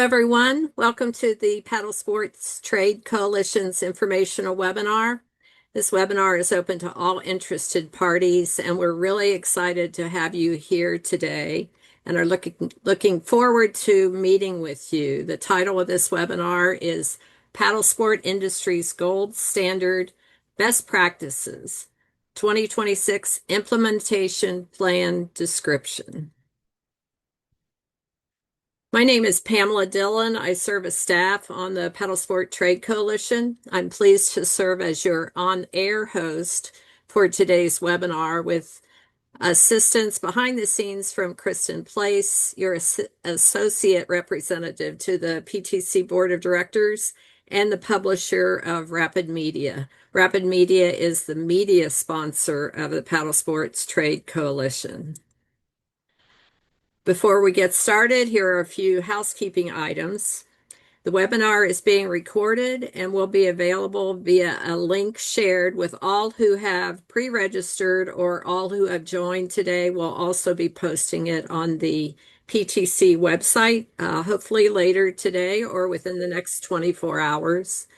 everyone. Welcome to the Paddlesports Trade Coalition's informational webinar. This webinar is open to all interested parties, and we're really excited to have you here today and are looking forward to meeting with you. The title of this webinar is Paddlesport Industry's Gold Standard Best Practices 2026 Implementation Plan Description. My name is Pamela Dillon. I serve as staff on the Paddlesport Trade Coalition. I'm pleased to serve as your on-air host for today's webinar with assistance behind the scenes from Kristen Place, your associate representative to the PTC Board of Directors and the publisher of Rapid Media. Rapid Media is the media sponsor of the Paddlesports Trade Coalition. Before we get started, here are a few housekeeping items. The webinar is being recorded and will be available via a link shared with all who have pre-registered, or all who have joined today will also be posting it on the PTC website, hopefully later today or within the next 24 hours.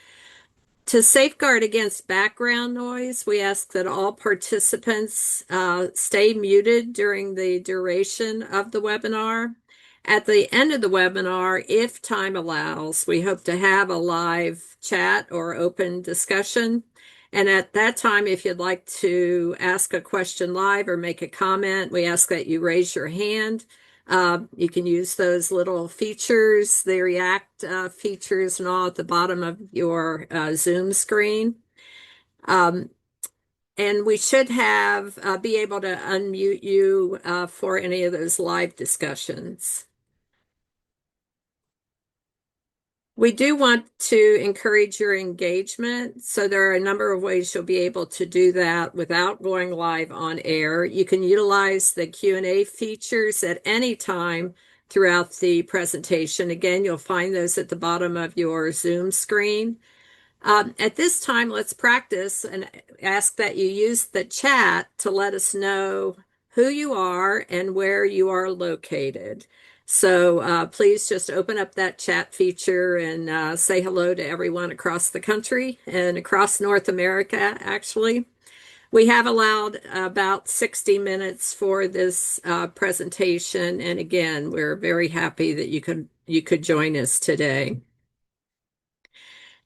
To safeguard against background noise, we ask that all participants stay muted during the duration of the webinar. At the end of the webinar, if time allows, we hope to have a live chat or open discussion. And at that time, if you'd like to ask a question live or make a comment, we ask that you raise your hand. You can use those little features, the react features and all at the bottom of your Zoom screen. And we should be able to unmute you for any of those live discussions. We do want to encourage your engagement, so there are a number of ways you'll be able to do that without going live on air. You can utilize the Q&A features at any time throughout the presentation. Again, you'll find those at the bottom of your Zoom screen. At this time, let's practice and ask that you use the chat to let us know who you are and where you are located. So please just open up that chat feature and say hello to everyone across the country and across North America, actually. We have allowed about 60 minutes for this presentation. And again, we're very happy that you could join us today.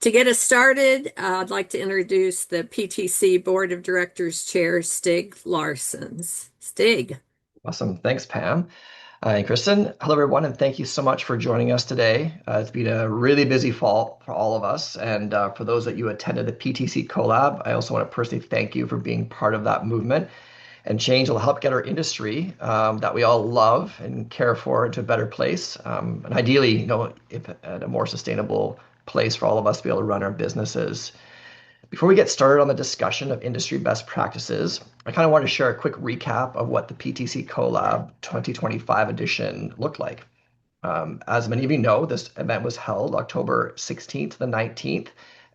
To get us started, I'd like to introduce the PTC Board of Directors Chair, Stig Larsens. Stig. Awesome. Thanks, Pam. And Kristen. Hello, everyone, and thank you so much for joining us today. It's been a really busy fall for all of us, and for those that you attended the PTC CoLab, I also want to personally thank you for being part of that movement. And change will help get our industry that we all love and care for into a better place, and ideally, if at a more sustainable place for all of us to be able to run our businesses. Before we get started on the discussion of industry best practices, I kind of want to share a quick recap of what the PTC CoLab 2025 edition looked like. As many of you know, this event was held October 16th to the 19th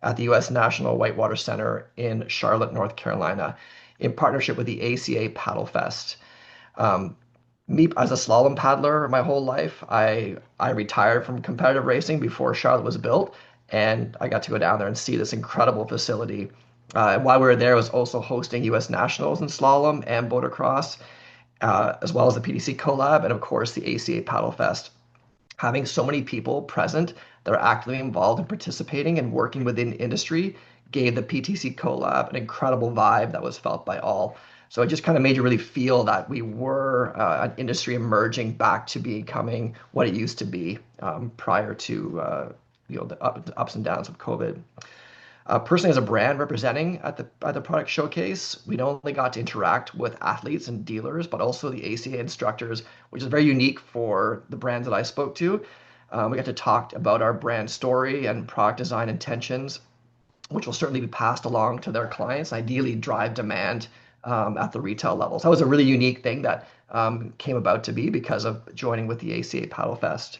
at the U.S. National Whitewater Center in Charlotte, North Carolina, in partnership with the ACA Paddle Fest. Me, as a slalom paddler my whole life, I retired from competitive racing before Charlotte was built, and I got to go down there and see this incredible facility. And while we were there, I was also hosting U.S. Nationals in slalom and motocross, as well as the PTC CoLab and, of course, the ACA Paddle Fest. Having so many people present that are actively involved in participating and working within industry gave the PTC CoLab an incredible vibe that was felt by all. So it just kind of made you really feel that we were an industry emerging back to becoming what it used to be prior to the ups and downs of COVID. Personally, as a brand representing at the product showcase, we not only got to interact with athletes and dealers, but also the ACA instructors, which is very unique for the brands that I spoke to. We got to talk about our brand story and product design intentions, which will certainly be passed along to their clients, ideally drive demand at the retail level. So that was a really unique thing that came about to be because of joining with the ACA Paddle Fest.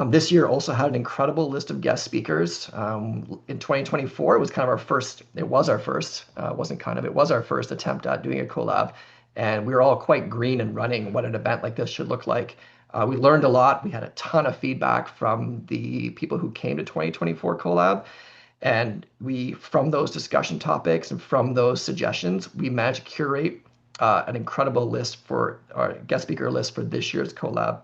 This year also had an incredible list of guest speakers. In 2024, it was our first attempt at doing a collab. And we were all quite green and running what an event like this should look like. We learned a lot. We had a ton of feedback from the people who came to 2024 CoLab. And from those discussion topics and from those suggestions, we managed to curate an incredible list for our guest speaker list for this year's CoLab.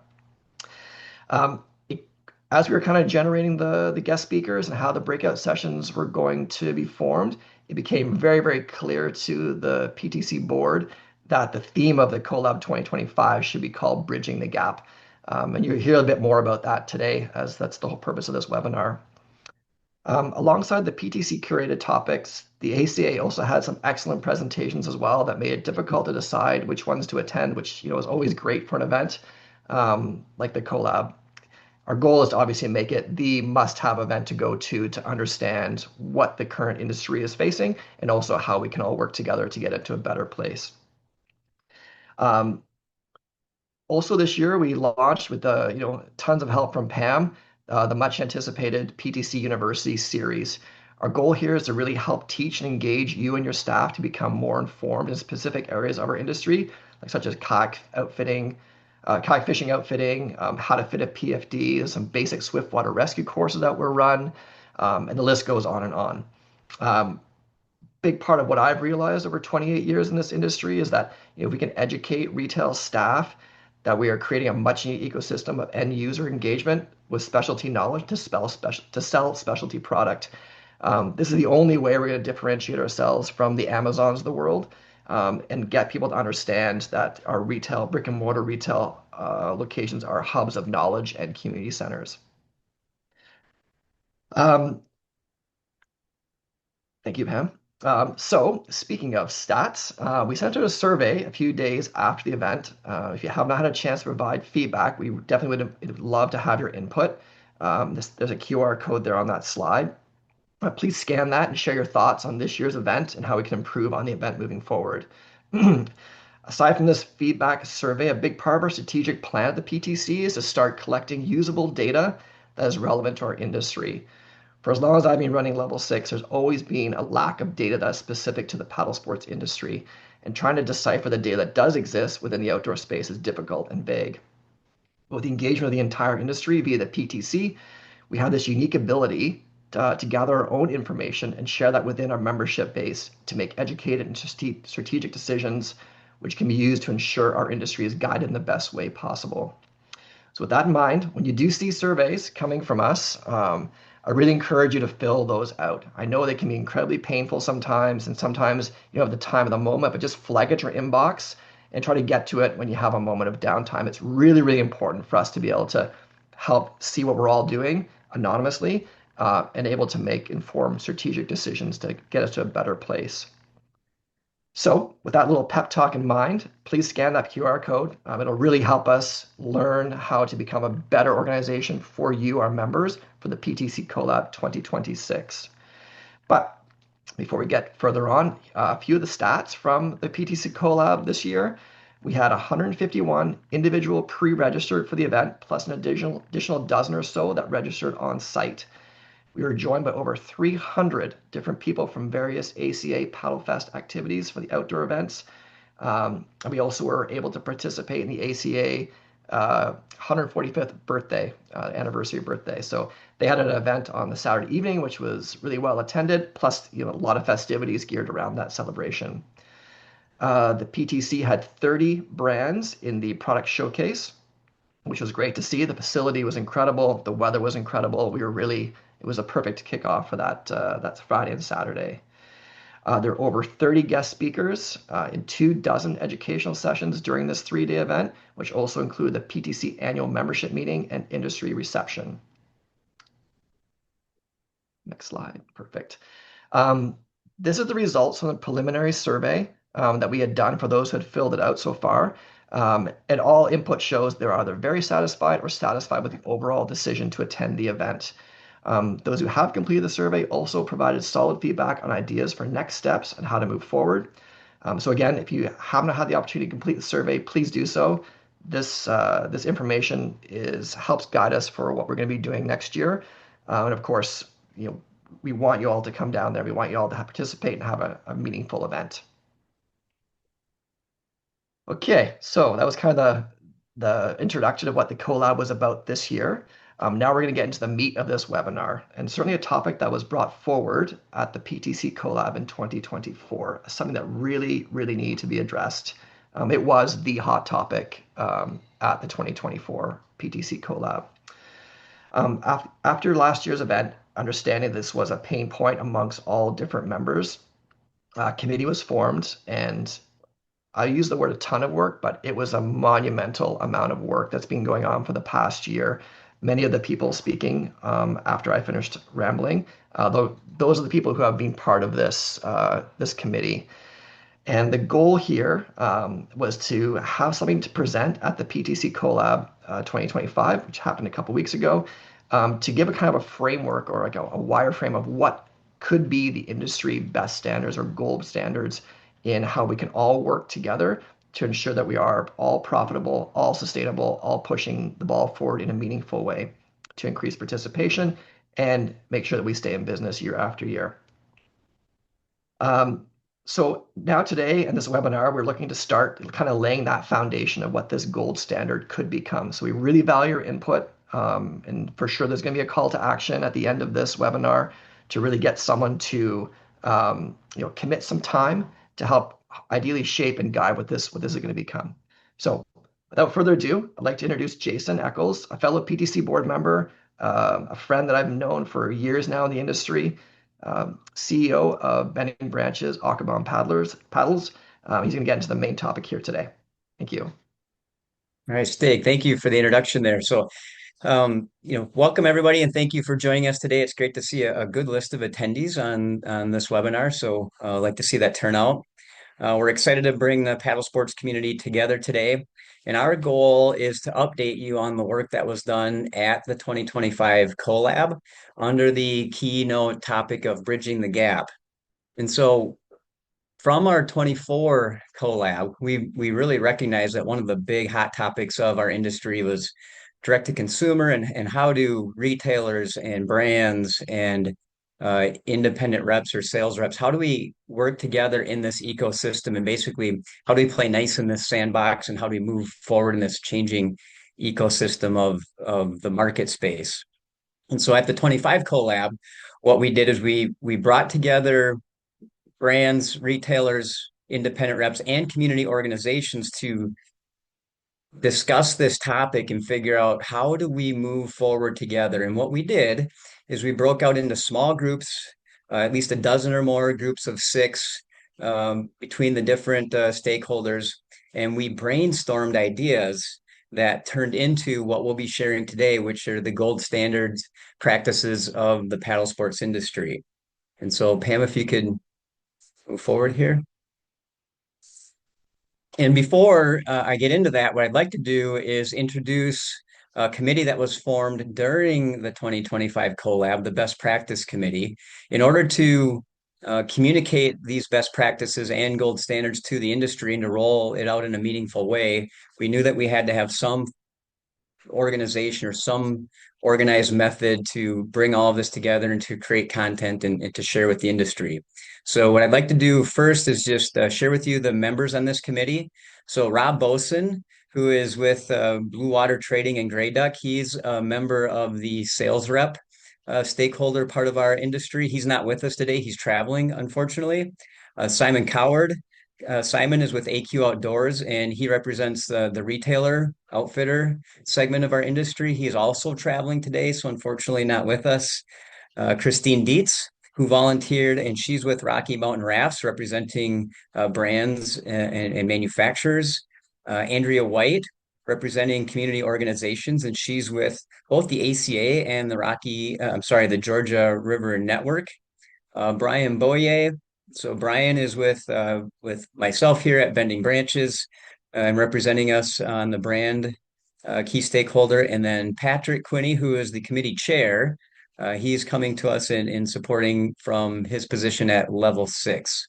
Um, it, as we were kind of generating the guest speakers and how the breakout sessions were going to be formed, it became very, very clear to the PTC board that the theme of the CoLab 2025 should be called Bridging the Gap. And you'll hear a bit more about that today, as that's the whole purpose of this webinar. Alongside the PTC curated topics, the ACA also had some excellent presentations as well that made it difficult to decide which ones to attend, which is always great for an event like the CoLab. Our goal is to obviously make it the must-have event to go to understand what the current industry is facing and also how we can all work together to get it to a better place. Um, Also this year, we launched with tons of help from Pam, the much anticipated PTC University series. Our goal here is to really help teach and engage you and your staff to become more informed in specific areas of our industry, like such as kayak outfitting, kayak fishing outfitting, how to fit a PFD, some basic swiftwater rescue courses that were run, and the list goes on and on. Big part of what I've realized over 28 years in this industry is that if we can educate retail staff that we are creating a much needed ecosystem of end user engagement with specialty knowledge to sell specialty product. This is the only way we're going to differentiate ourselves from the Amazons of the world and get people to understand that our retail, brick and mortar retail locations are hubs of knowledge and community centers. Um, Thank you, Pam. So, speaking of stats, we sent out a survey a few days after the event. If you have not had a chance to provide feedback, we definitely would love to have your input. There's a QR code there on that slide. Please scan that and share your thoughts on this year's event and how we can improve on the event moving forward. Aside from this feedback survey, a big part of our strategic plan at the PTC is to start collecting usable data that is relevant to our industry. For as long as I've been running Level 6, there's always been a lack of data that's specific to the paddle sports industry, and trying to decipher the data that does exist within the outdoor space is difficult and vague. With the engagement of the entire industry via the PTC, we have this unique ability to gather our own information and share that within our membership base to make educated and strategic decisions, which can be used to ensure our industry is guided in the best way possible. So with that in mind, when you do see surveys coming from us, I really encourage you to fill those out. I know they can be incredibly painful sometimes, and sometimes you don't have the time of the moment, but just flag it your inbox and try to get to it when you have a moment of downtime. It's really, really important for us to be able to help see what we're all doing anonymously and able to make informed strategic decisions to get us to a better place. So with that little pep talk in mind, please scan that QR code. It'll really help us learn how to become a better organization for you, our members, for the PTC CoLab 2026. But before we get further on, a few of the stats from the PTC CoLab this year. We had 151 individual pre-registered for the event, plus an additional dozen or so that registered on site. We were joined by over 300 different people from various ACA Paddlefest activities for the outdoor events. And we also were able to participate in the ACA 145th birthday, anniversary birthday. So they had an event on the Saturday evening, which was really well attended, plus a lot of festivities geared around that celebration. The PTC had 30 brands in the product showcase, which was great to see. The facility was incredible. The weather was incredible. It was a perfect kickoff for that Friday and Saturday. There were over 30 guest speakers in 24 educational sessions during this 3-day event, which also include the PTC annual membership meeting and industry reception. Next slide. Perfect. This is the results from the preliminary survey that we had done for those who had filled it out so far. And all input shows they're either very satisfied or satisfied with the overall decision to attend the event. Those who have completed the survey also provided solid feedback on ideas for next steps and how to move forward. So again, if you haven't had the opportunity to complete the survey, please do so. This information helps guide us for what we're going to be doing next year. And of course, we want you all to come down there. We want you all to participate and have a meaningful event. Okay, so that was kind of the introduction of what the CoLab was about this year. Now we're going to get into the meat of this webinar, and certainly a topic that was brought forward at the PTC CoLab in 2024, something that really, really needed to be addressed. It was the hot topic at the 2024 PTC CoLab. After last year's event, understanding this was a pain point amongst all different members, a committee was formed, and I use the word a ton of work, but it was a monumental amount of work that's been going on for the past year. Many of the people speaking after I finished rambling, those are the people who have been part of this committee. And the goal here was to have something to present at the PTC CoLab 2025, which happened a couple weeks ago, to give a kind of a framework or like a wireframe of what could be the industry best standards or gold standards in how we can all work together to ensure that we are all profitable, all sustainable, all pushing the ball forward in a meaningful way to increase participation and make sure that we stay in business year after year. Um, so now today in this webinar, we're looking to start kind of laying that foundation of what this gold standard could become. So we really value your input. And for sure, there's going to be a call to action at the end of this webinar to really get someone to commit some time to help ideally shape and guide what this is going to become. So without further ado, I'd like to introduce Jason Eccles, a fellow PTC board member, a friend that I've known for years now in the industry, CEO of Bending Branches Audubon Paddles. He's going to get into the main topic here today. Thank you. All right, Stig, thank you for the introduction there. So, welcome everybody, and thank you for joining us today. It's great to see a good list of attendees on this webinar. So, I'd like to see that turn out. We're excited to bring the paddle sports community together today, and our goal is to update you on the work that was done at the 2025 CoLab under the keynote topic of bridging the gap. And so, from our 24 CoLab, we really recognize that one of the big hot topics of our industry was direct to consumer and how do retailers and brands and independent reps or sales reps, how do we work together in this ecosystem, and basically how do we play nice in this sandbox, and how do we move forward in this changing ecosystem of the market space. And so at the 25 CoLab, what we did is we brought together brands, retailers, independent reps, and community organizations to discuss this topic and figure out how do we move forward together. And what we did is we broke out into small groups, at least a dozen or more groups of 6 between the different stakeholders, and we brainstormed ideas that turned into what we'll be sharing today, which are the gold standards practices of the paddle sports industry. And so, Pam, if you could move forward here. And before I get into that, what I'd like to do is introduce a committee that was formed during the 2025 CoLab, the Best Practice Committee, in order to communicate these best practices and gold standards to the industry and to roll it out in a meaningful way. We knew that we had to have some organization or some organized method to bring all of this together and to create content and to share with the industry. So what I'd like to do first is just share with you the members on this committee. So Rob Boson, who is with Blue Water Trading and Grey Duck, he's a member of the sales rep stakeholder part of our industry. He's not with us today. He's traveling, unfortunately. Simon Coward. Simon is with AQ Outdoors, and he represents the retailer outfitter segment of our industry. He is also traveling today, so unfortunately not with us. Christine Dietz, who volunteered, and she's with Rocky Mountain Rafts, representing brands and manufacturers. Andrea White, representing community organizations, and she's with both the ACA and the Georgia River Network. Brian Boyer. So Brian is with myself here at Bending Branches and representing us on the brand key stakeholder. And then Patrick Quinney, who is the committee chair. He's coming to us in supporting from his position at level 6.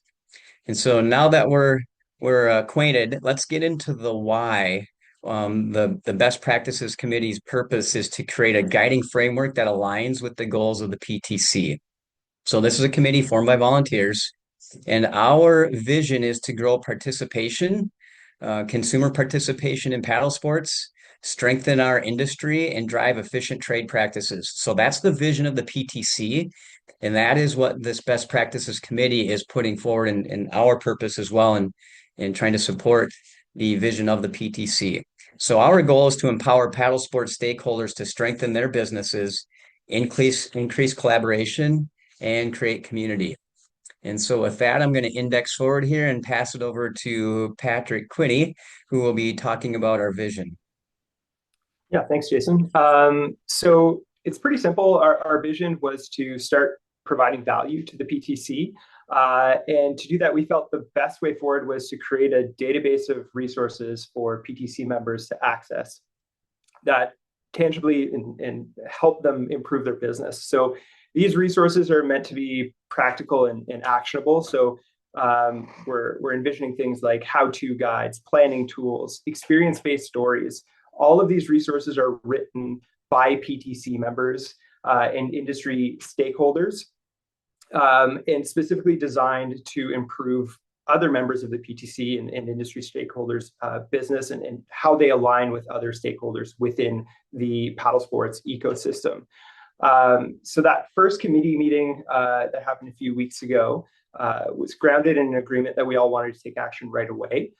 And so now that we're acquainted, let's get into the why. The Best Practices Committee's purpose is to create a guiding framework that aligns with the goals of the PTC. So this is a committee formed by volunteers, and our vision is to grow participation, consumer participation in paddle sports, strengthen our industry, and drive efficient trade practices. So that's the vision of the PTC. And that is what this best practices committee is putting forward in our purpose as well, and in trying to support the vision of the PTC. So our goal is to empower paddle sports stakeholders to strengthen their businesses, increase collaboration, and create community. And so with that, I'm going to index forward here and pass it over to Patrick Quinney, who will be talking about our vision. Yeah, thanks, Jason. So it's pretty simple. Our vision was to start providing value to the PTC. And to do that, we felt the best way forward was to create a database of resources for PTC members to access that tangibly and help them improve their business. So these resources are meant to be practical and actionable. So we're envisioning things like how-to guides, planning tools, experience-based stories. All of these resources are written by PTC members and industry stakeholders, and specifically designed to improve other members of the PTC and industry stakeholders' business and how they align with other stakeholders within the paddle sports ecosystem. So that first committee meeting that happened a few weeks ago was grounded in an agreement that we all wanted to take action right away.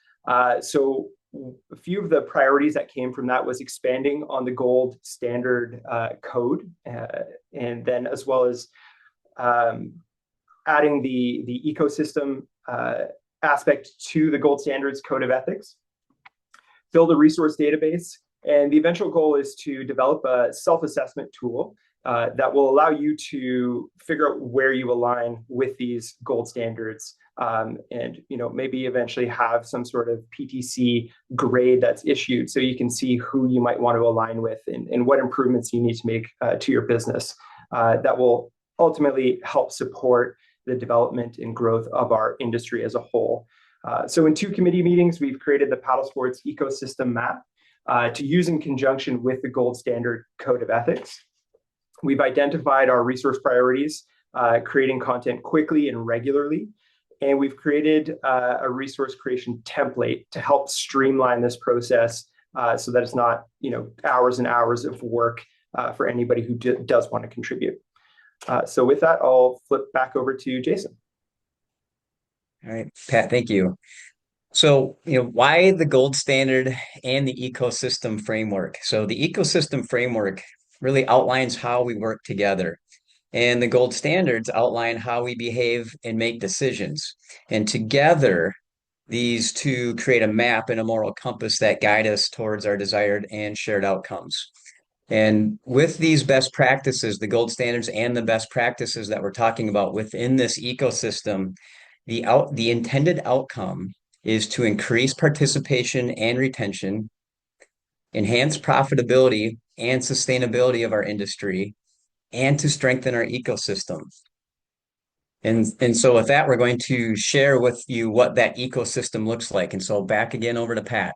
So a few of the priorities that came from that was expanding on the gold standard code, and then as well as adding the ecosystem aspect to the gold standards code of ethics, build a resource database, and the eventual goal is to develop a self-assessment tool that will allow you to figure out where you align with these gold standards, and maybe eventually have some sort of PTC grade that's issued so you can see who you might want to align with and what improvements you need to make to your business that will ultimately help support the development and growth of our industry as a whole. So in 2 committee meetings, we've created the paddle sports ecosystem map to use in conjunction with the gold standard code of ethics. We've identified our resource priorities, creating content quickly and regularly. And we've created a resource creation template to help streamline this process so that it's not hours and hours of work for anybody who does want to contribute. So with that, I'll flip back over to Jason. All right, Pat, thank you. So, why the gold standard and the ecosystem framework? So the ecosystem framework really outlines how we work together. And the gold standards outline how we behave and make decisions. And together, these two create a map and a moral compass that guide us towards our desired and shared outcomes. And with these best practices, the gold standards and the best practices that we're talking about within this ecosystem, the intended outcome is to increase participation and retention, enhance profitability and sustainability of our industry, and to strengthen our ecosystem. And so with that, we're going to share with you what that ecosystem looks like. And so back again over to Pat.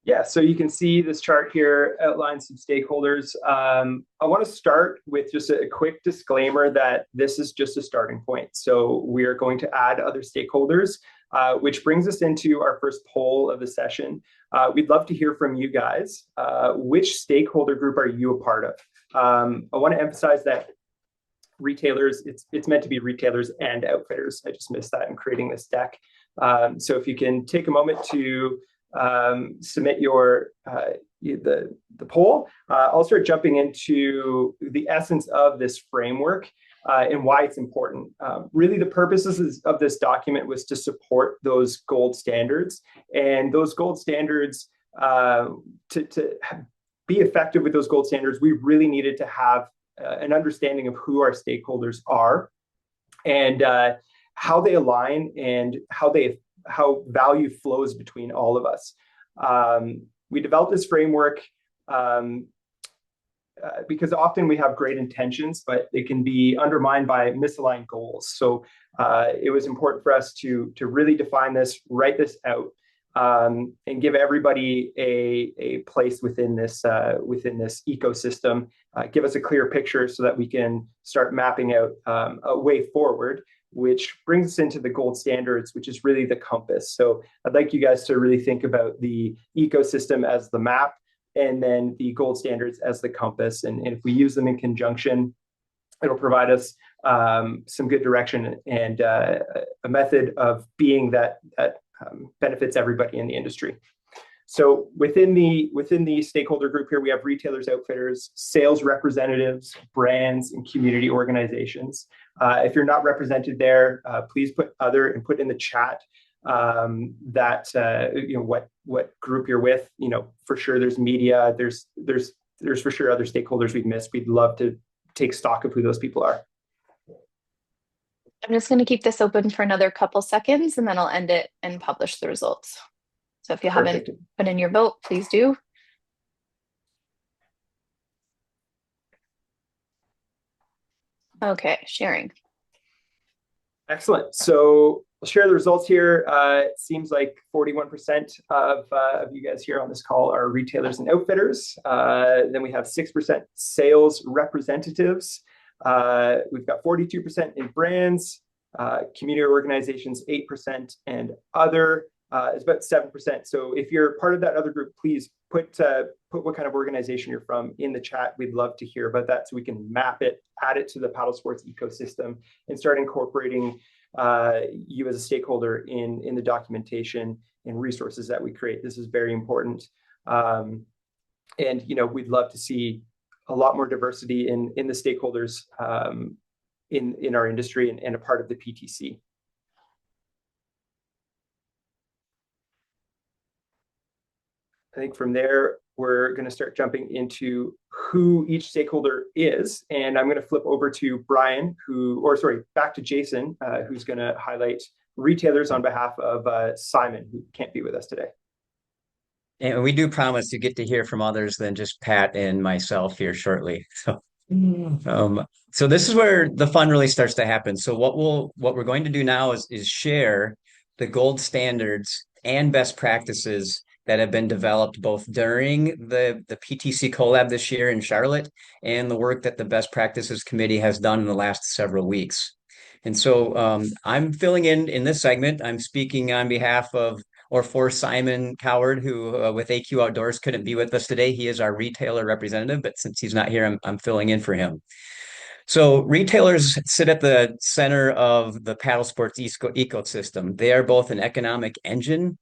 Yeah, so you can see this chart here outlines some stakeholders. I want to start with just a quick disclaimer that this is just a starting point. So we are going to add other stakeholders, which brings us into our first poll of the session. We'd love to hear from you guys. Which stakeholder group are you a part of? I want to emphasize that retailers, it's meant to be retailers and outfitters. I just missed that in creating this deck. So if you can take a moment to submit your the poll. I'll start jumping into the essence of this framework and why it's important. Really, the purposes of this document was to support those gold standards, and those gold standards, to be effective with those gold standards, we really needed to have an understanding of who our stakeholders are and how they align and how value flows between all of us. We developed this framework because often we have great intentions, but they can be undermined by misaligned goals. So it was important for us to really define this, write this out, and give everybody a place within this ecosystem, give us a clear picture so that we can start mapping out a way forward. which brings us into the gold standards, which is really the compass. So I'd like you guys to really think about the ecosystem as the map, and then the gold standards as the compass. And if we use them in conjunction, it'll provide us some good direction and a method of being that benefits everybody in the industry. So within the stakeholder group here, we have retailers, outfitters, sales representatives, brands, and community organizations. If you're not represented there, please put other and put in the chat what group you're with. For sure there's media, there's for sure other stakeholders we've missed. We'd love to take stock of who those people are. I'm just going to keep this open for another couple seconds, and then I'll end it and publish the results. So if you haven't put in your vote, please do. Okay, sharing. Excellent. So I'll share the results here. It seems like 41% of you guys here on this call are retailers and outfitters. Then we have 6% sales representatives. We've got 42% in brands, community organizations, 8%, and other is about 7%. So if you're part of that other group, please put what kind of organization you're from in the chat. We'd love to hear about that so we can map it, add it to the Paddlesports ecosystem, and start incorporating you as a stakeholder in the documentation and resources that we create. This is very important. And we'd love to see a lot more diversity in the stakeholders in our industry and a part of the PTC. I think from there, we're going to start jumping into who each stakeholder is. And I'm going to flip over to Brian, back to Jason, who's going to highlight retailers on behalf of Simon, who can't be with us today. And we do promise you get to hear from others than just Pat and myself here shortly. So this is where the fun really starts to happen. So what we're going to do now is share the gold standards and best practices that have been developed both during the PTC CoLab this year in Charlotte and the work that the Best Practices Committee has done in the last several weeks. And so I'm filling in this segment. I'm speaking on behalf of or for Simon Coward, who with AQ Outdoors couldn't be with us today. He is our retailer representative, but since he's not here, I'm filling in for him. So retailers sit at the center of the Paddlesports ecosystem. They are both an economic engine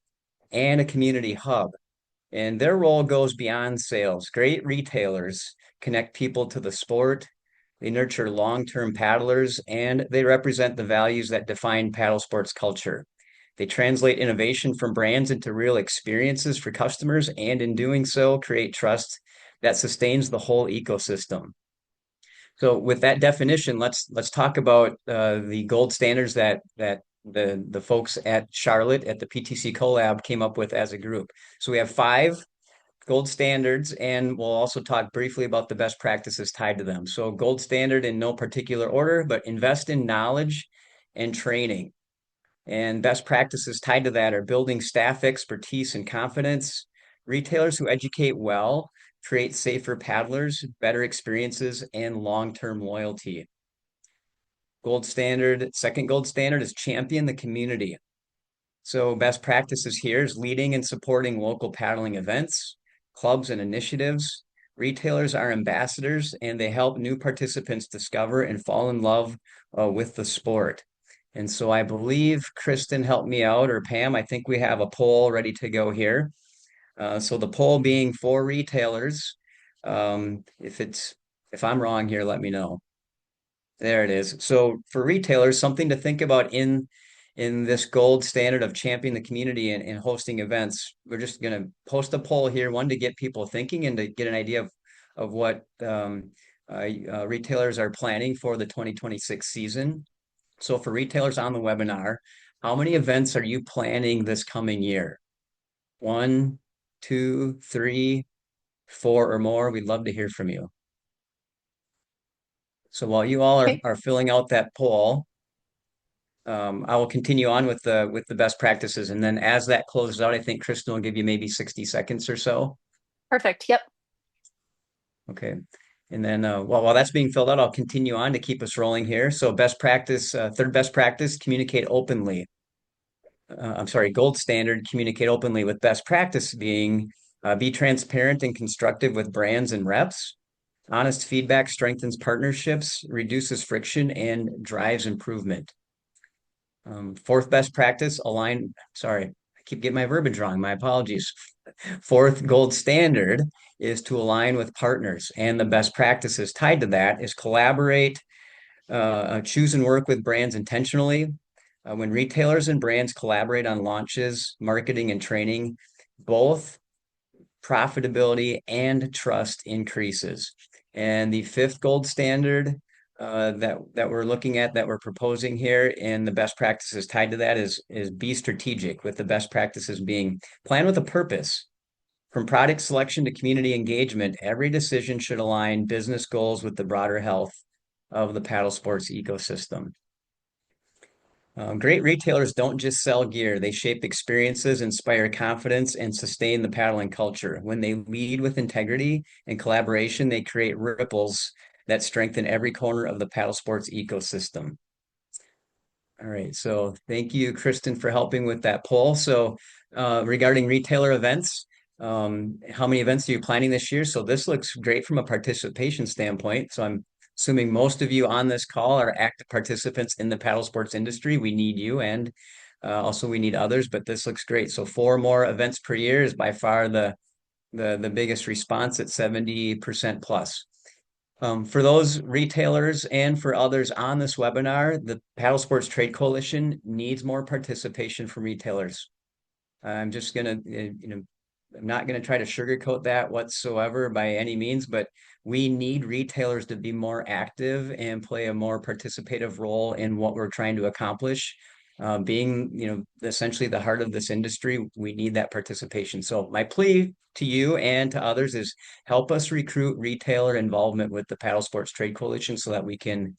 and a community hub, and their role goes beyond sales. Great retailers connect people to the sport. They nurture long-term paddlers, and they represent the values that define paddle sports culture. They translate innovation from brands into real experiences for customers, and in doing so, create trust that sustains the whole ecosystem. So with that definition, let's talk about the gold standards that the folks at Charlotte at the PTC CoLab came up with as a group. So we have 5 gold standards, and we'll also talk briefly about the best practices tied to them. So gold standard in no particular order, but invest in knowledge and training. And best practices tied to that are building staff expertise and confidence, retailers who educate well, create safer paddlers, better experiences, and long-term loyalty. Second gold standard is champion the community. So best practices here is leading and supporting local paddling events, clubs, and initiatives. Retailers are ambassadors, and they help new participants discover and fall in love with the sport. And so I believe Kristen helped me out, or Pam, I think we have a poll ready to go here. So the poll being for retailers. If I'm wrong here, let me know. There it is. So for retailers, something to think about in this gold standard of championing the community and hosting events. We're just going to post a poll here, one to get people thinking and to get an idea of what retailers are planning for the 2026 season. So for retailers on the webinar, how many events are you planning this coming year? 1, 2, 3, 4 or more? We'd love to hear from you. So while you all are filling out that poll, I will continue on with the best practices. And then as that closes out, I think Kristen will give you maybe 60 seconds or so. Perfect. Yep. Okay. And then while that's being filled out, I'll continue on to keep us rolling here. So best practice, third best practice, communicate openly. I'm sorry, gold standard, communicate openly, with best practice being be transparent and constructive with brands and reps. Honest feedback strengthens partnerships, reduces friction, and drives improvement. Fourth best practice, sorry, I keep getting my verbiage wrong. My apologies. Fourth gold standard is to align with partners. And the best practices tied to that is collaborate, choose and work with brands intentionally. When retailers and brands collaborate on launches, marketing, and training, both profitability and trust increases. And the fifth gold standard that we're looking at, that we're proposing here, and the best practices tied to that is be strategic, with the best practices being plan with a purpose. From product selection to community engagement, every decision should align business goals with the broader health of the paddle sports ecosystem. Great retailers don't just sell gear, they shape experiences, inspire confidence, and sustain the paddling culture. When they lead with integrity and collaboration, they create ripples that strengthen every corner of the paddle sports ecosystem. All right, so thank you, Kristen, for helping with that poll. So regarding retailer events, how many events are you planning this year? So this looks great from a participation standpoint. So I'm assuming most of you on this call are active participants in the paddle sports industry. We need you, and also we need others, but this looks great. So 4 more events per year is by far the biggest response at 70% plus. For those retailers and for others on this webinar, the Paddle Sports Trade Coalition needs more participation from retailers. I'm just gonna, I'm not going to try to sugarcoat that whatsoever by any means, but we need retailers to be more active and play a more participative role in what we're trying to accomplish. Being, essentially the heart of this industry, we need that participation. So my plea to you and to others is help us recruit retailer involvement with the Paddle Sports Trade Coalition so that we can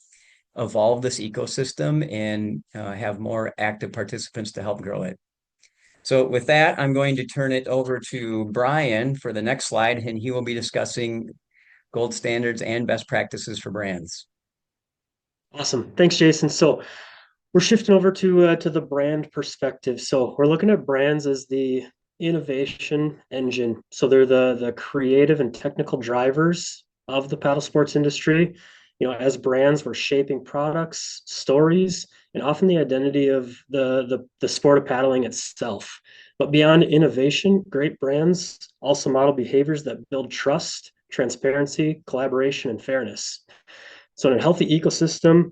evolve this ecosystem and have more active participants to help grow it. So with that, I'm going to turn it over to Brian for the next slide, and he will be discussing gold standards and best practices for brands. Awesome. Thanks, Jason. So we're shifting over to the brand perspective. So we're looking at brands as the innovation engine. So they're the creative and technical drivers of the paddle sports industry. As brands, we're shaping products, stories, and often the identity of the sport of paddling itself. But beyond innovation, great brands also model behaviors that build trust, transparency, collaboration, and fairness. So in a healthy ecosystem,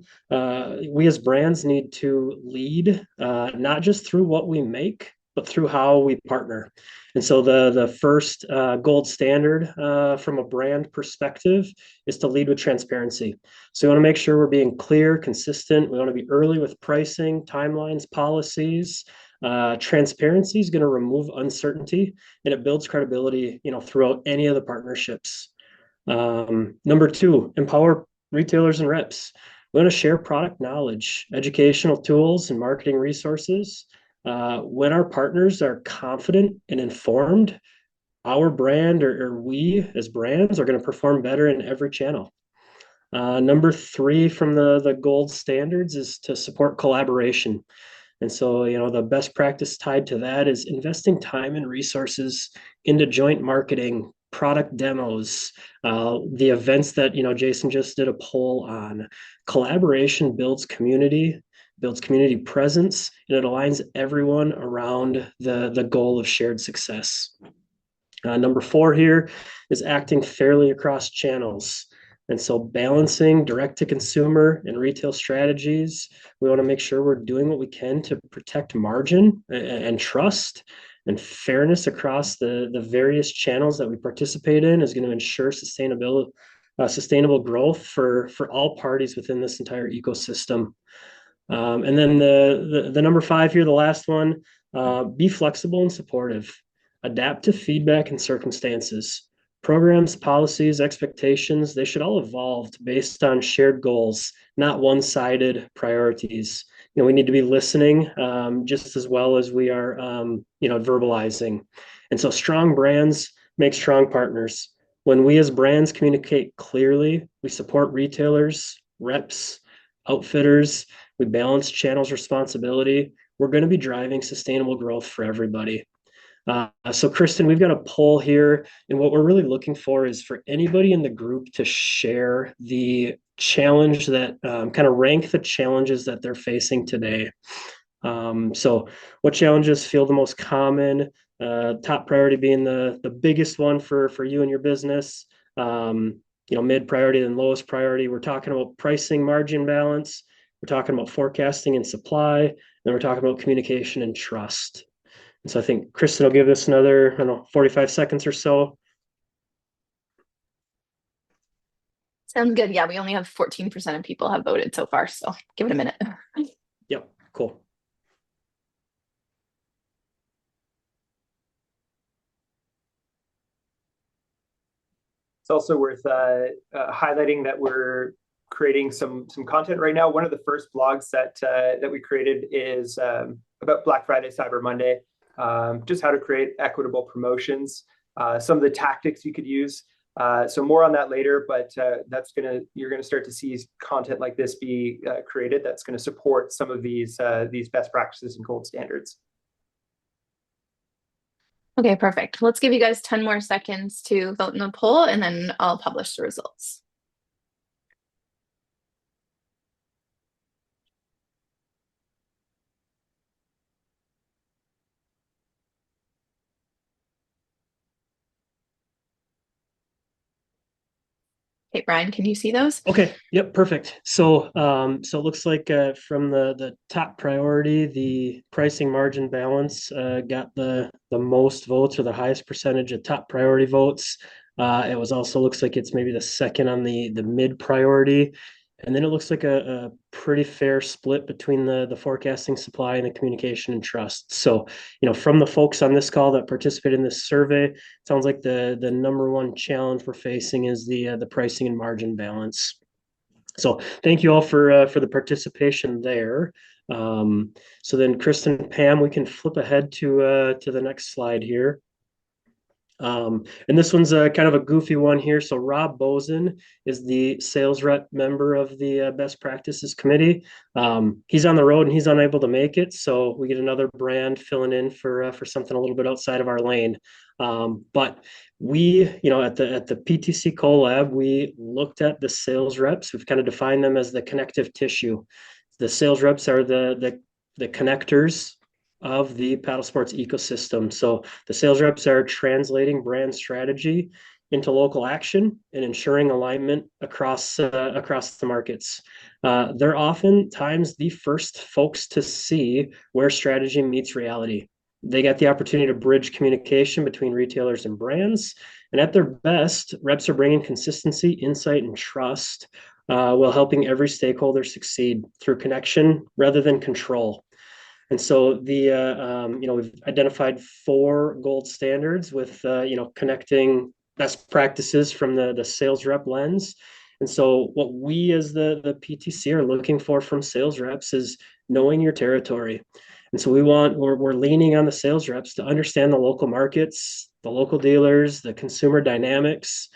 we as brands need to lead, not just through what we make, but through how we partner. And so the first gold standard from a brand perspective is to lead with transparency. So we want to make sure we're being clear, consistent. We want to be early with pricing, timelines, policies. Transparency is going to remove uncertainty, and it builds credibility, throughout any of the partnerships. Number 2, empower retailers and reps. We want to share product knowledge, educational tools, and marketing resources. When our partners are confident and informed, our brand or we as brands are going to perform better in every channel. Number 3 from the gold standards is to support collaboration. And so, the best practice tied to that is investing time and resources into joint marketing, product demos, the events that, Jason just did a poll on. Collaboration builds community presence, and it aligns everyone around the goal of shared success. Number 4 here is acting fairly across channels. And so balancing direct to consumer and retail strategies, we want to make sure we're doing what we can to protect margin and trust, and fairness across the various channels that we participate in is going to ensure sustainable growth for all parties within this entire ecosystem. And then the number 5 here, the last one, be flexible and supportive. Adapt to feedback and circumstances. Programs, policies, expectations, they should all evolve based on shared goals, not one-sided priorities. We need to be listening just as well as we are, verbalizing. And so strong brands make strong partners. When we as brands communicate clearly, we support retailers, reps, outfitters, we balance channels responsibility, we're going to be driving sustainable growth for everybody. So Kristen, we've got a poll here, and what we're really looking for is for anybody in the group to share the challenge that kind of rank the challenges that they're facing today. So what challenges feel the most common? Top priority being the biggest one for you and your business. Mid priority and lowest priority. We're talking about pricing, margin balance. We're talking about forecasting and supply. And then we're talking about communication and trust. And so I think Kristen will give this another, 45 seconds or so. Sounds good. Yeah, we only have 14% of people have voted so far, so give it a minute. Yep, cool. It's also worth highlighting that we're creating some content right now. One of the first blogs that we created is about Black Friday, Cyber Monday, just how to create equitable promotions, some of the tactics you could use. So more on that later, but you're gonna start to see content like this be created that's going to support some of these best practices and gold standards. Okay, perfect. Let's give you guys 10 more seconds to vote in the poll, and then I'll publish the results. Okay, Brian, can you see those? Okay, yep, perfect. So it looks like from the top priority, the pricing margin balance got the most votes or the highest percentage of top priority votes. It was also looks like it's maybe the second on the mid priority. And then it looks like a pretty fair split between the forecasting, supply, and the communication and trust. So, from the folks on this call that participated in this survey, it sounds like the number one challenge we're facing is the pricing and margin balance. So, thank you all for the participation there. So then, Kristen and Pam, we can flip ahead to the next slide here. And this one's kind of a goofy one here. So Rob Bozen is the sales rep member of the best practices committee. He's on the road and he's unable to make it. So we get another brand filling in for something a little bit outside of our lane. But we, at the PTC CoLab, we looked at the sales reps. We've kind of defined them as the connective tissue. The sales reps are the connectors of the Paddlesports ecosystem. So the sales reps are translating brand strategy into local action and ensuring alignment across the markets. They're oftentimes the first folks to see where strategy meets reality. They get the opportunity to bridge communication between retailers and brands. And at their best, reps are bringing consistency, insight, and trust while helping every stakeholder succeed through connection rather than control. And so we've identified 4 gold standards with, connecting best practices from the sales rep lens. And so what we as the PTC are looking for from sales reps is knowing your territory. And so we're leaning on the sales reps to understand the local markets, the local dealers, the consumer dynamics.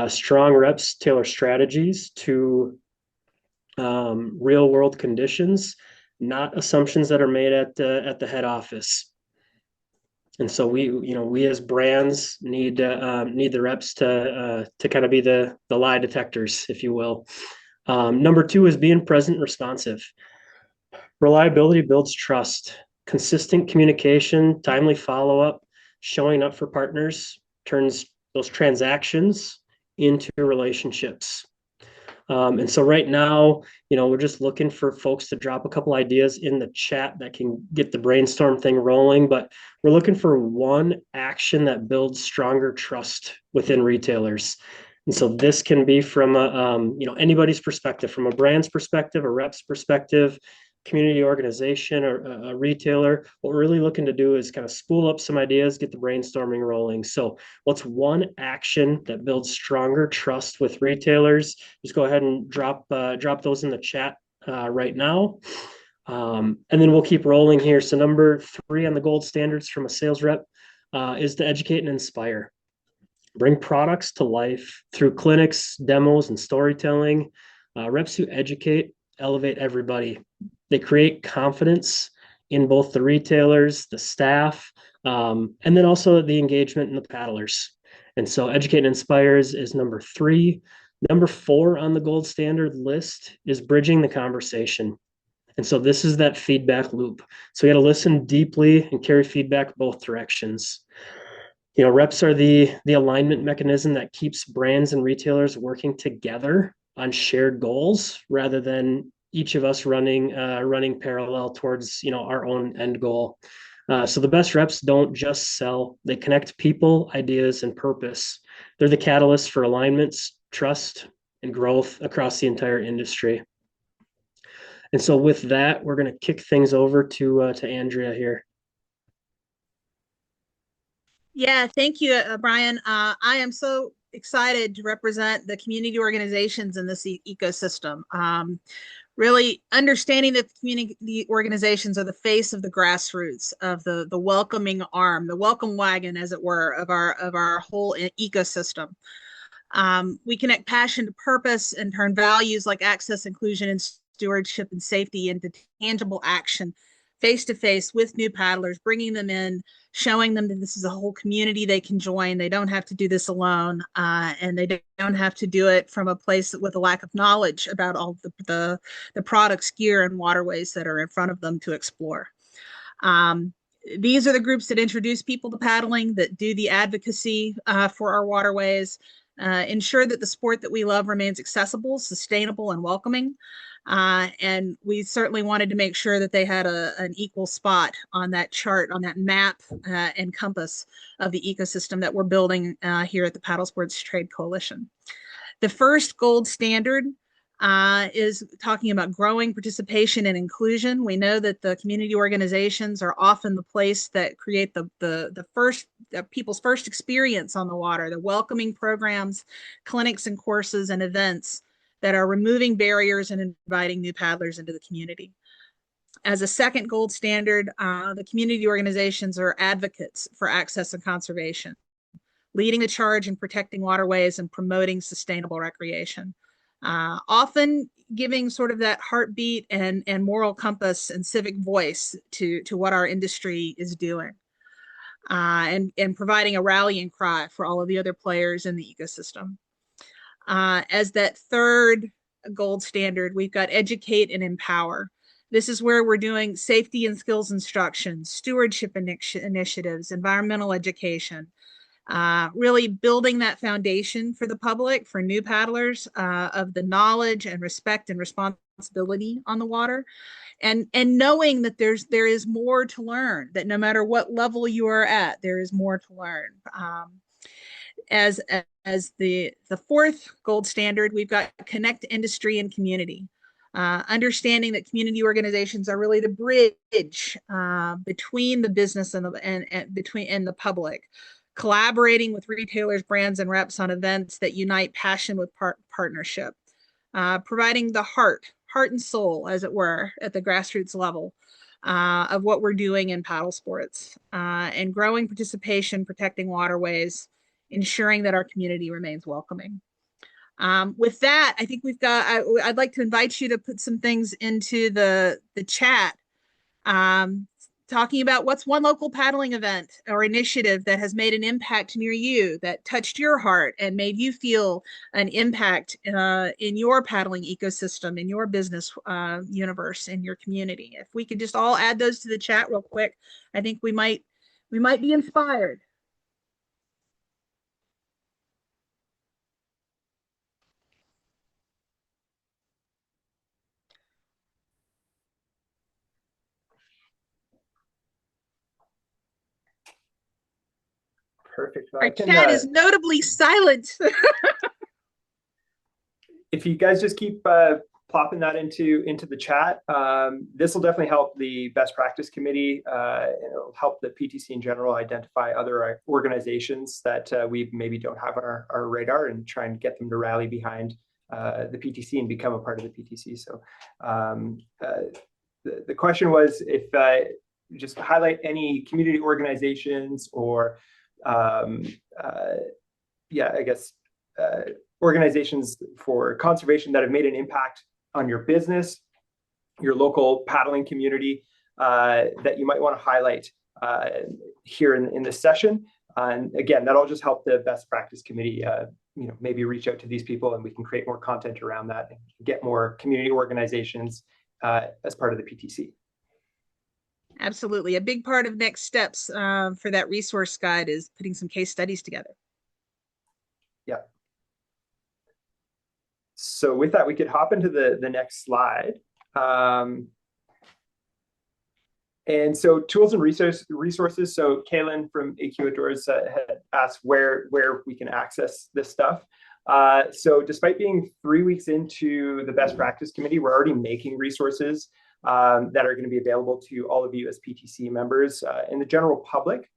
Strong reps tailor strategies to real world conditions, not assumptions that are made at the head office. And so we as brands need the reps to kind of be the lie detectors, if you will. Number 2 is being present and responsive. Reliability builds trust. Consistent communication, timely follow-up, showing up for partners turns those transactions into relationships. And so right now, we're just looking for folks to drop a couple ideas in the chat that can get the brainstorm thing rolling. But we're looking for one action that builds stronger trust within retailers. And so this can be from anybody's perspective, from a brand's perspective, a rep's perspective, community organization, or a retailer. What we're really looking to do is kind of spool up some ideas, get the brainstorming rolling. So what's one action that builds stronger trust with retailers? Just go ahead and drop those in the chat right now. And then we'll keep rolling here. So number 3 on the gold standards from a sales rep is to educate and inspire. bring products to life through clinics, demos, and storytelling. Reps who educate, elevate everybody. They create confidence in both the retailers, the staff, and then also the engagement in the paddlers. And so educate and inspires is number 3. Number 4 on the gold standard list is bridging the conversation. And so this is that feedback loop. So you got to listen deeply and carry feedback both directions. Reps are the alignment mechanism that keeps brands and retailers working together on shared goals rather than each of us running parallel towards our own end goal. So the best reps don't just sell; they connect people, ideas, and purpose. They're the catalyst for alignments, trust, and growth across the entire industry. And so with that, we're going to kick things over to Andrea here. Yeah, thank you, Brian. I am so excited to represent the community organizations in this ecosystem. Really understanding that the community organizations are the face of the grassroots, of the welcoming arm, the welcome wagon, as it were, of our whole ecosystem. We connect passion to purpose and turn values like access, inclusion, and stewardship and safety into tangible action, face to face with new paddlers, bringing them in, showing them that this is a whole community they can join. They don't have to do this alone, and they don't have to do it from a place with a lack of knowledge about all the products, gear, and waterways that are in front of them to explore. These are the groups that introduce people to paddling, that do the advocacy for our waterways, ensure that the sport that we love remains accessible, sustainable, and welcoming. And we certainly wanted to make sure that they had an equal spot on that chart, on that map and compass of the ecosystem that we're building here at the Paddlesports Trade Coalition. The first gold standard is talking about growing participation and inclusion. We know that the community organizations are often the place that create the first people's first experience on the water, the welcoming programs, clinics and courses and events that are removing barriers and inviting new paddlers into the community. As a second gold standard, the community organizations are advocates for access and conservation, leading the charge in protecting waterways and promoting sustainable recreation. Often giving sort of that heartbeat and moral compass and civic voice to what our industry is doing, and providing a rallying cry for all of the other players in the ecosystem. As that third gold standard, we've got educate and empower. This is where we're doing safety and skills instruction, stewardship initiatives, environmental education, really building that foundation for the public, for new paddlers, of the knowledge and respect and responsibility on the water, and knowing that there is more to learn, that no matter what level you are at, there is more to learn. As the fourth gold standard, we've got connect industry and community. Understanding that community organizations are really the bridge between the business and the public, collaborating with retailers, brands, and reps on events that unite passion with partnership, providing the heart and soul, as it were, at the grassroots level of what we're doing in paddle sports, and growing participation, protecting waterways, ensuring that our community remains welcoming. With that, I think I'd like to invite you to put some things into the chat, talking about what's one local paddling event or initiative that has made an impact near you, that touched your heart and made you feel an impact in your paddling ecosystem, in your business universe, in your community. If we could just all add those to the chat real quick, I think we might be inspired. Perfect. Our chat is notably silent. If you guys just keep plopping that into the chat, this will definitely help the best practice committee, and it'll help the PTC in general identify other organizations that we maybe don't have on our radar, and try and get them to rally behind the PTC and become a part of the PTC. So the question was if just highlight any community organizations or I guess, organizations for conservation that have made an impact on your business, your local paddling community, that you might want to highlight here in this session. And again, that'll just help the best practice committee, maybe reach out to these people, and we can create more content around that and get more community organizations as part of the PTC. Absolutely. A big part of next steps for that resource guide is putting some case studies together. Yeah. So with that, we could hop into the next slide. And so tools and resources. So Kaylin from AQ Outdoors had asked where we can access this stuff. So despite being 3 weeks into the best practice committee, we're already making resources that are going to be available to all of you as PTC members and the general public.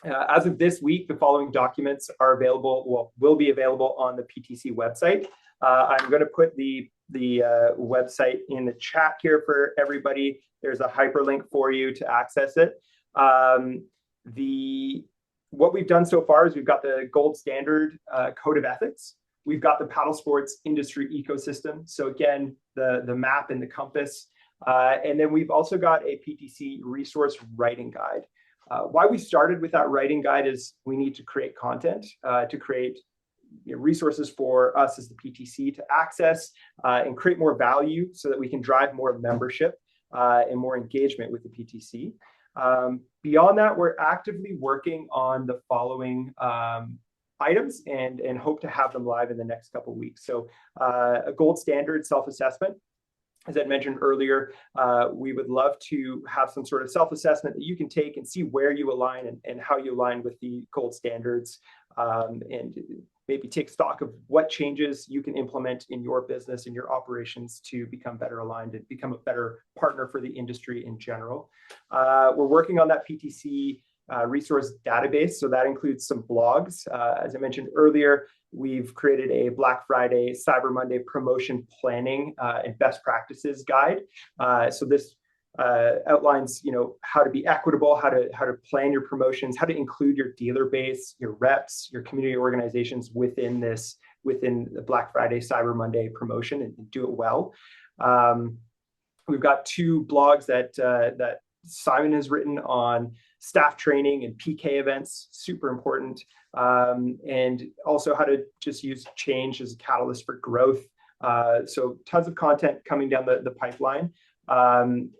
As of this week, the following documents are available, will be available on the PTC website. I'm going to put the website in the chat here for everybody. There's a hyperlink for you to access it. What we've done so far is we've got the gold standard code of ethics. We've got the Paddlesports industry ecosystem. So again, the map and the compass. And then we've also got a PTC resource writing guide. Why we started with that writing guide is we need to create content, to create resources for us as the PTC to access and create more value so that we can drive more membership and more engagement with the PTC. Beyond that, we're actively working on the following items and hope to have them live in the next couple of weeks. So a gold standard self-assessment. As I mentioned earlier, we would love to have some sort of self-assessment that you can take and see where you align and how you align with the gold standards, and maybe take stock of what changes you can implement in your business and your operations to become better aligned and become a better partner for the industry in general. We're working on that PTC resource database. So that includes some blogs. As I mentioned earlier, we've created a Black Friday, Cyber Monday promotion planning and best practices guide. So this outlines, how to be equitable, how to plan your promotions, how to include your dealer base, your reps, your community organizations within the Black Friday, Cyber Monday promotion, and do it well. We've got 2 blogs that Simon has written on staff training and PK events, super important. And also how to just use change as a catalyst for growth. So tons of content coming down the pipeline.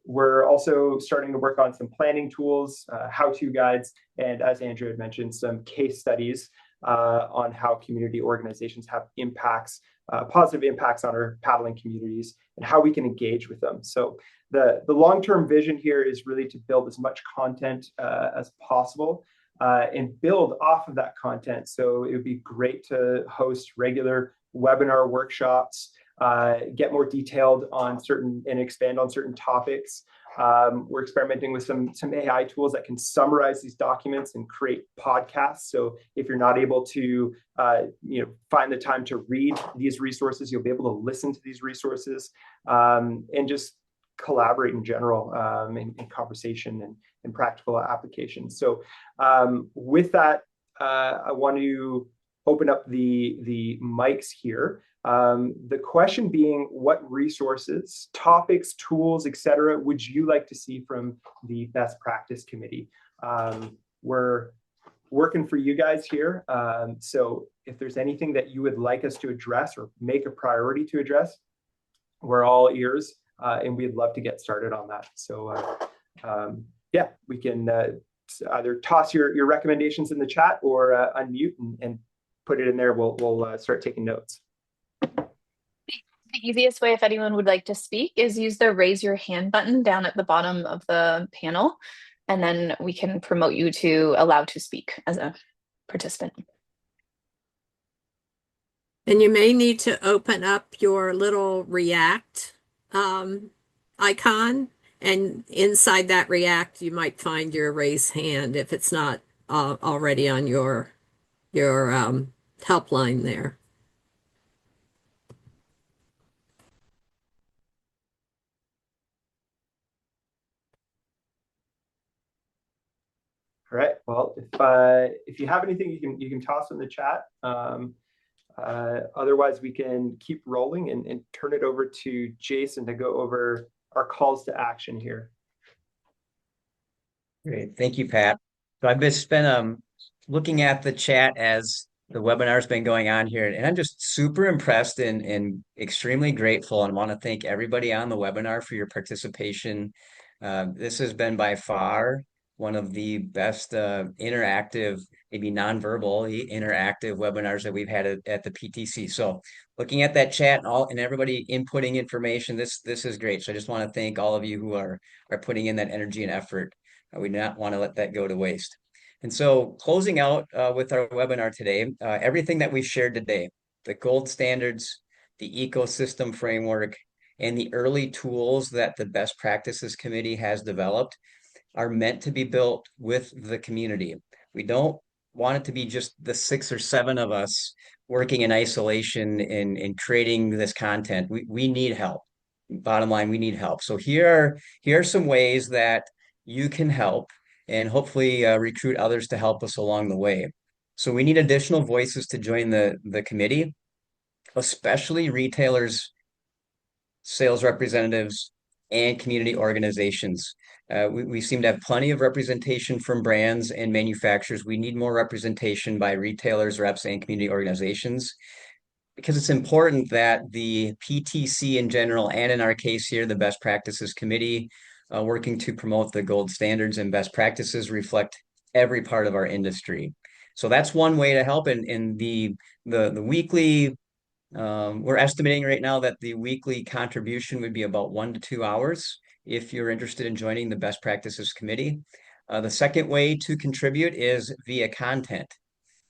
We're also starting to work on some planning tools, how-to guides, and as Andrew had mentioned, some case studies on how community organizations have impacts, positive impacts on our paddling communities and how we can engage with them. So the long-term vision here is really to build as much content as possible and build off of that content. So it would be great to host regular webinar workshops, get more detailed on certain and expand on certain topics. We're experimenting with some AI tools that can summarize these documents and create podcasts. So if you're not able to find the time to read these resources, you'll be able to listen to these resources and just collaborate in general in conversation and practical applications. So with that, I want to open up the mics here. The question being, what resources, topics, tools, etc., would you like to see from the best practice committee? We're working for you guys here. So if there's anything that you would like us to address or make a priority to address, we're all ears, and we'd love to get started on that. So yeah, we can either toss your recommendations in the chat or unmute and put it in there. We'll start taking notes. The easiest way, if anyone would like to speak, is use the raise your hand button down at the bottom of the panel, and then we can promote you to allow to speak as a participant. And you may need to open up your little React icon, and inside that React, you might find your raise hand if it's not already on your helpline there. All right. Well, if you have anything, you can toss in the chat. Otherwise, we can keep rolling and turn it over to Jason to go over our calls to action here. Great. Thank you, Pat. So I've just been looking at the chat as the webinar's been going on here, and I'm just super impressed and extremely grateful and want to thank everybody on the webinar for your participation. This has been by far one of the best interactive, maybe nonverbal interactive webinars that we've had at the PTC. So looking at that chat and everybody inputting information, this is great. So I just want to thank all of you who are putting in that energy and effort. We do not want to let that go to waste. And so closing out with our webinar today, everything that we shared today, the gold standards, the ecosystem framework, and the early tools that the Best Practices Committee has developed are meant to be built with the community. We don't want it to be just the 6 or 7 of us working in isolation and creating this content. We need help. Bottom line, we need help. So here are some ways that you can help and hopefully recruit others to help us along the way. So we need additional voices to join the committee, especially retailers, sales representatives, and community organizations. We seem to have plenty of representation from brands and manufacturers. We need more representation by retailers, reps, and community organizations, because it's important that the PTC in general, and in our case here, the Best Practices Committee, working to promote the gold standards and best practices, reflect every part of our industry. So that's one way to help. And the weekly, we're estimating right now that the weekly contribution would be about 1 to 2 hours if you're interested in joining the Best Practices Committee. The second way to contribute is via content.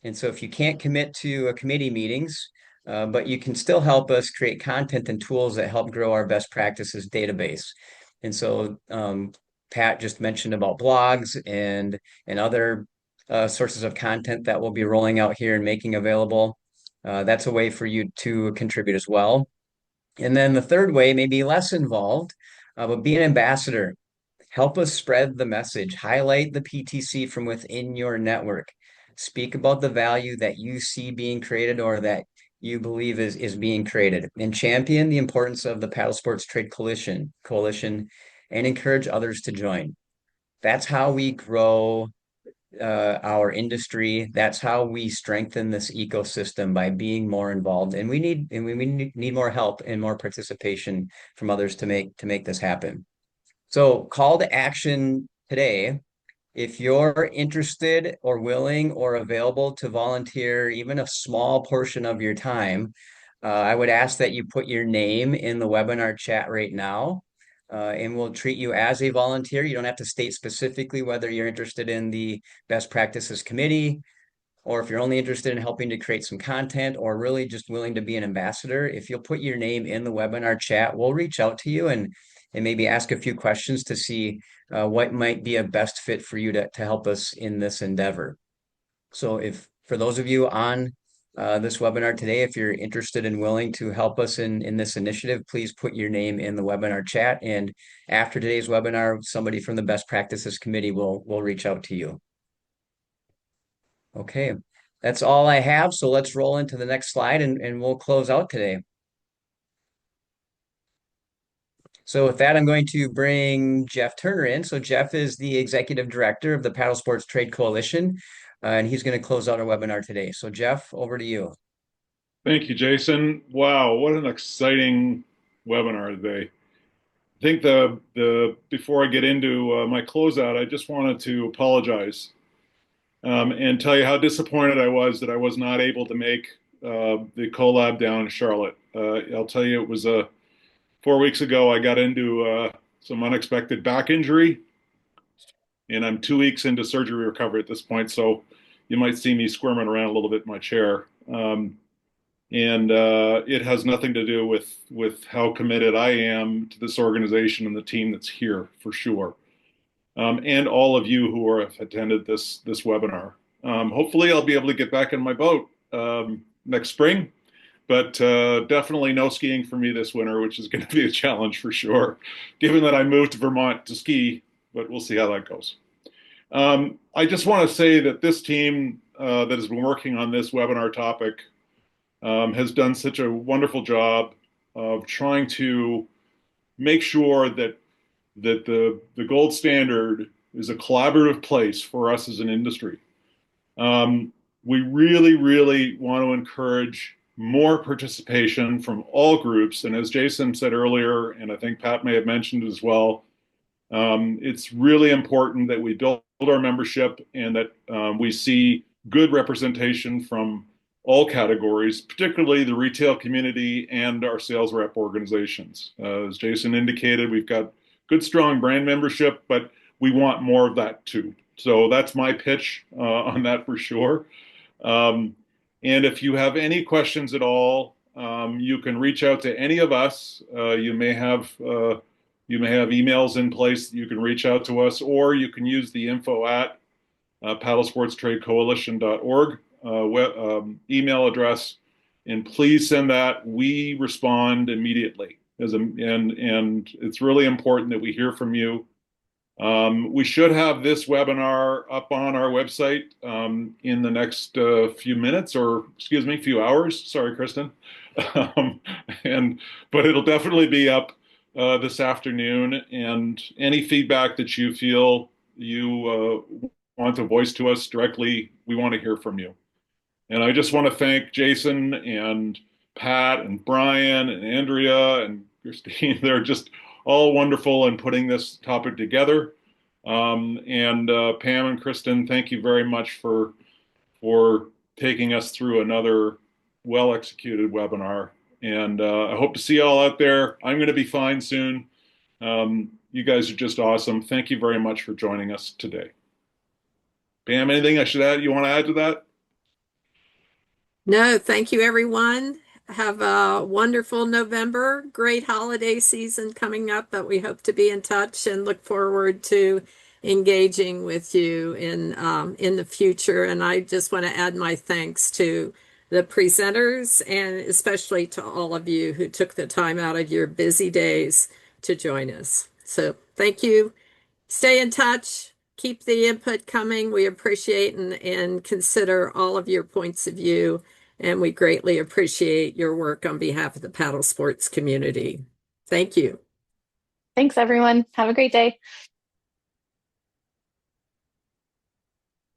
And so if you can't commit to committee meetings, but you can still help us create content and tools that help grow our best practices database. And so Pat just mentioned about blogs and other sources of content that we'll be rolling out here and making available. That's a way for you to contribute as well. And then the third way may be less involved, but be an ambassador. Help us spread the message. Highlight the PTC from within your network. Speak about the value that you see being created or that you believe is being created, and champion the importance of the Paddlesports Trade Coalition and encourage others to join. That's how we grow our industry. That's how we strengthen this ecosystem, by being more involved. And we need more help and more participation from others to make this happen. So call to action today. If you're interested or willing or available to volunteer even a small portion of your time, I would ask that you put your name in the webinar chat right now, and we'll treat you as a volunteer. You don't have to state specifically whether you're interested in the Best Practices Committee, or if you're only interested in helping to create some content, or really just willing to be an ambassador. If you'll put your name in the webinar chat, we'll reach out to you and maybe ask a few questions to see what might be a best fit for you to help us in this endeavor. So if for those of you on this webinar today, if you're interested and willing to help us in this initiative, please put your name in the webinar chat. And after today's webinar, somebody from the Best Practices Committee will reach out to you. Okay, that's all I have. So let's roll into the next slide and we'll close out today. So with that, I'm going to bring Jeff Turner in. So Jeff is the Executive Director of the Paddlesports Trade Coalition, and he's going to close out our webinar today. So Jeff, over to you. Thank you, Jason. Wow, what an exciting webinar today. I think before I get into my closeout, I just wanted to apologize and tell you how disappointed I was that I was not able to make the CoLab down in Charlotte. I'll tell you, it was 4 weeks ago, I got into some unexpected back injury, and I'm 2 weeks into surgery recovery at this point, so you might see me squirming around a little bit in my chair. And it has nothing to do with how committed I am to this organization and the team that's here, for sure. And all of you who have attended this webinar. Hopefully I'll be able to get back in my boat next spring, but definitely no skiing for me this winter, which is going to be a challenge for sure, given that I moved to Vermont to ski, but we'll see how that goes. I just want to say that this team that has been working on this webinar topic has done such a wonderful job of trying to make sure that the gold standard is a collaborative place for us as an industry. We really, really want to encourage more participation from all groups. And as Jason said earlier, and I think Pat may have mentioned as well, it's really important that we build our membership and that we see good representation from all categories, particularly the retail community and our sales rep organizations. As Jason indicated, we've got good, strong brand membership, but we want more of that too. So that's my pitch on that for sure. And if you have any questions at all, you can reach out to any of us. You may have emails in place that you can reach out to us, or you can use the info at paddlesportstradecoalition.org email address, and please send that. We respond immediately, and it's really important that we hear from you. We should have this webinar up on our website in the next few minutes, or excuse me, few hours. Sorry, Kristen. But it'll definitely be up this afternoon. And any feedback that you feel you want to voice to us directly, we want to hear from you. And I just want to thank Jason and Pat and Brian and Andrea and Christine. They're just all wonderful in putting this topic together. Pam and Kristen, thank you very much for taking us through another well-executed webinar. And I hope to see you all out there. I'm going to be fine soon. You guys are just awesome. Thank you very much for joining us today. Pam, anything I should add? You want to add to that? No, thank you, everyone. Have a wonderful November, great holiday season coming up, but we hope to be in touch and look forward to engaging with you in the future. And I just want to add my thanks to the presenters and especially to all of you who took the time out of your busy days to join us. So thank you. Stay in touch. Keep the input coming. We appreciate and consider all of your points of view, and we greatly appreciate your work on behalf of the paddle sports community. Thank you. Thanks, everyone. Have a great day.